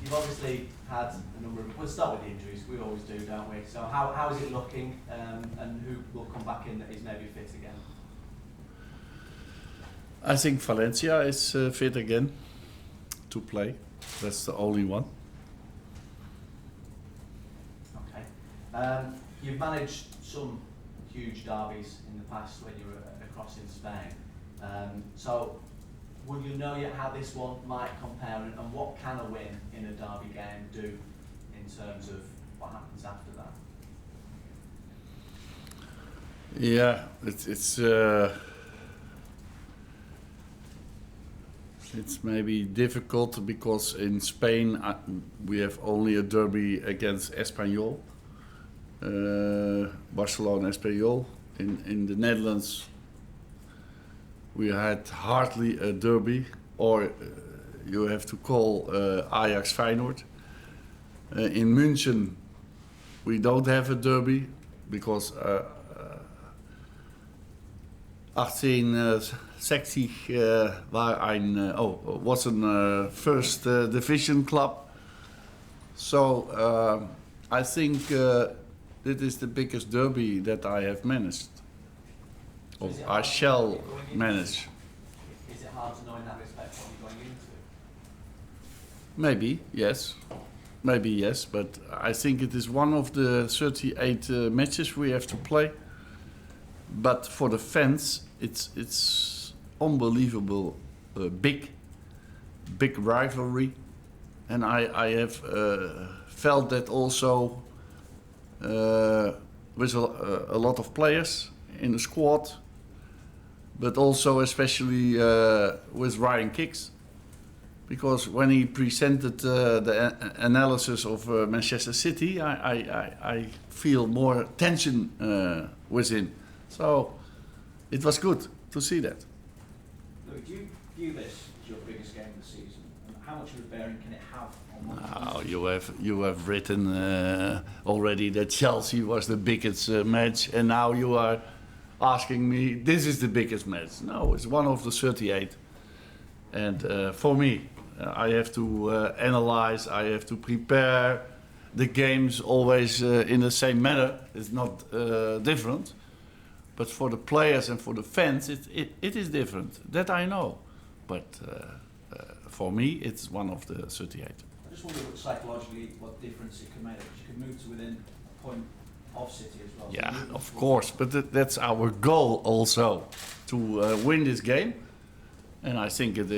you've obviously had a number of. We'll start with the injuries. We always do, don't we? So how is it looking, and who will come back in that is maybe fit again? I think Valencia is fit again to play. That's the only one. Okay. You've managed some huge derbies in the past when you were across in Spain. So would you know yet how this one might compare, and what can a win in a derby game do in terms of what happens after that? Yeah, it's maybe difficult because in Spain we have only a derby against Espanyol, Barcelona Espanyol. In the Netherlands we had hardly a derby, or you have to call Ajax Feyenoord. In München we don't have a derby because 1860 was a first division club. So I think this is the biggest derby that I have managed, or I shall manage. Is it hard to know in that respect what you're going into? Maybe yes, but I think it is one of the 38 matches we have to play. But for the fans, it's unbelievable, big rivalry, and I have felt that also with a lot of players in the squad, but also especially with Ryan Giggs, because when he presented the analysis of Manchester City, I feel more tension with him. So it was good to see that. Louis, do you view this as your biggest game of the season? And how much of a bearing can it have on what you have written already that Chelsea was the biggest match, and now you are asking me this is the biggest match. No, it's one of the 38. And for me, I have to analyze, I have to prepare the games always in the same manner. It's not different. But for the players and for the fans, it is different. That I know. But for me, it's one of the 38. I just wonder psychologically what difference it can make. Because you can move to within a point of City as well. Yeah, of course. But that's our goal also, to win this game. And I think it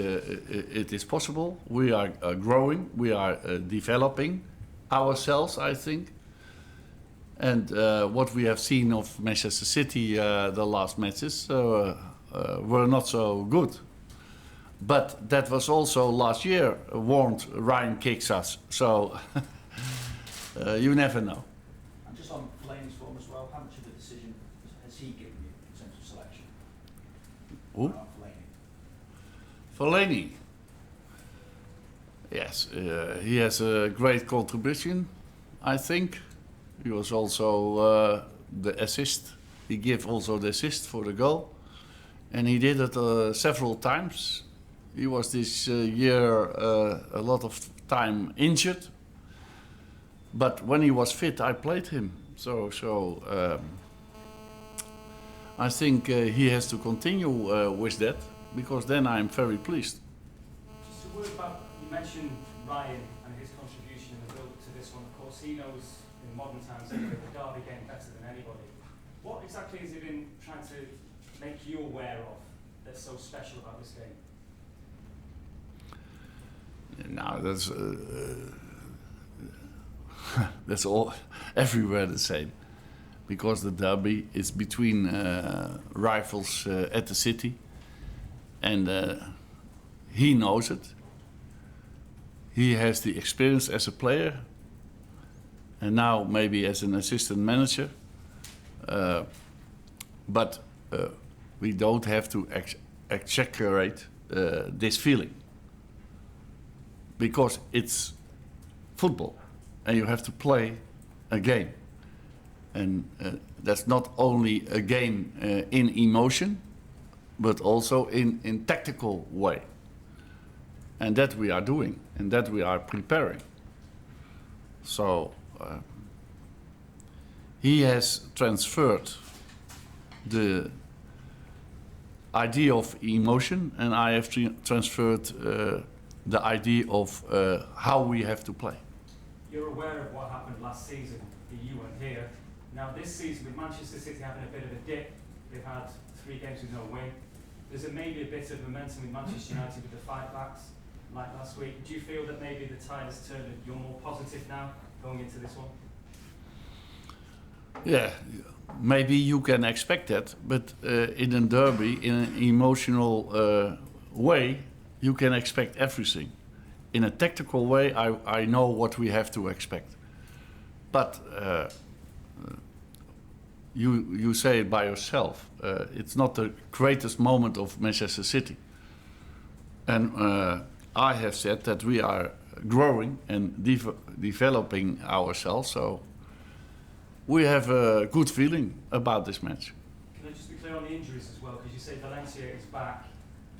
is possible. We are growing. We are developing ourselves, I think. And what we have seen of Manchester City the last matches were not so good. But that was also last year warned Ryan Giggs us. So you never know. And just on Fellaini's form as well, how much of a decision has he given you in terms of selection? Who? Fellaini. Yes, he has a great contribution, I think. He was also the assist. He gave also the assist for the goal. And he did it several times. He was this year a lot of time injured. But when he was fit, I played him. So I think he has to continue with that, because then I'm very pleased. Just a word about, you mentioned Ryan and his contribution in the build to this one. Of course, he knows in modern times anyway, the derby game better than anybody. What exactly has he been trying to make you aware of that's so special about this game? Now that's all everywhere the same, because the derby is between rivals at the city, and he knows it. He has the experience as a player, and now maybe as an assistant manager. But we don't have to exaggerate this feeling, because it's football and you have to play a game. And that's not only a game in emotion, but also in tactical way. And that we are doing, and that we are preparing. So he has transferred the idea of emotion, and I have transferred the idea of how we have to play. You're aware of what happened last season, that you weren't here. Now this season, with Manchester City having a bit of a dip, they've had 3 games with no win. There's maybe a bit of momentum in Manchester United with the fight backs, like last week. Do you feel that maybe the tide has turned and you're more positive now going into this one? Yeah, maybe you can expect that, but in a derby, in an emotional way, you can expect everything. In a tactical way, I know what we have to expect. But you say it by yourself. It's not the greatest moment of Manchester City. And I have said that we are growing and developing ourselves, so we have a good feeling about this match. Can I just be clear on the injuries as well? Because you say Valencia is back,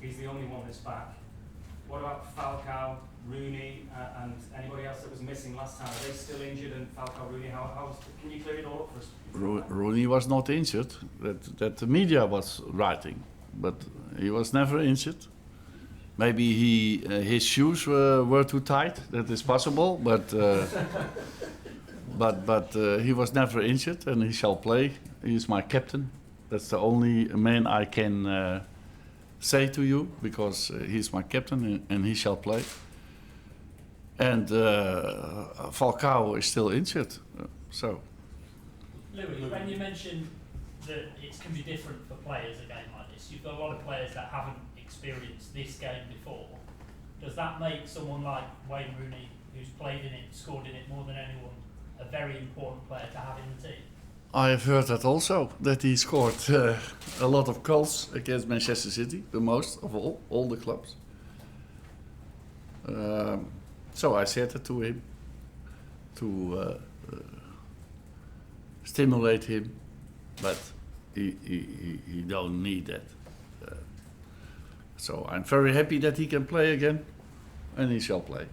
he's the only one that's back. What about Falcao, Rooney, and anybody else that was missing last time? Are they still injured? And Falcao, Rooney, can you clear it all up for us? Rooney was not injured, that the media was writing, but he was never injured. Maybe his shoes were too tight, that is possible, but he was never injured and he shall play. He is my captain. That's the only man I can say to you, because he's my captain and he shall play. And Falcao is still injured, so. Louis, when you mentioned that it can be different for players a game like this, you've got a lot of players that haven't experienced this game before. Does that make someone like Wayne Rooney, who's played in it, scored in it more than anyone, a very important player to have in the team? I have heard that also, that he scored a lot of goals against Manchester City, the most of all the clubs. So I said it to him to stimulate him, but he don't need that. So I'm very happy that he can play again, and he shall play.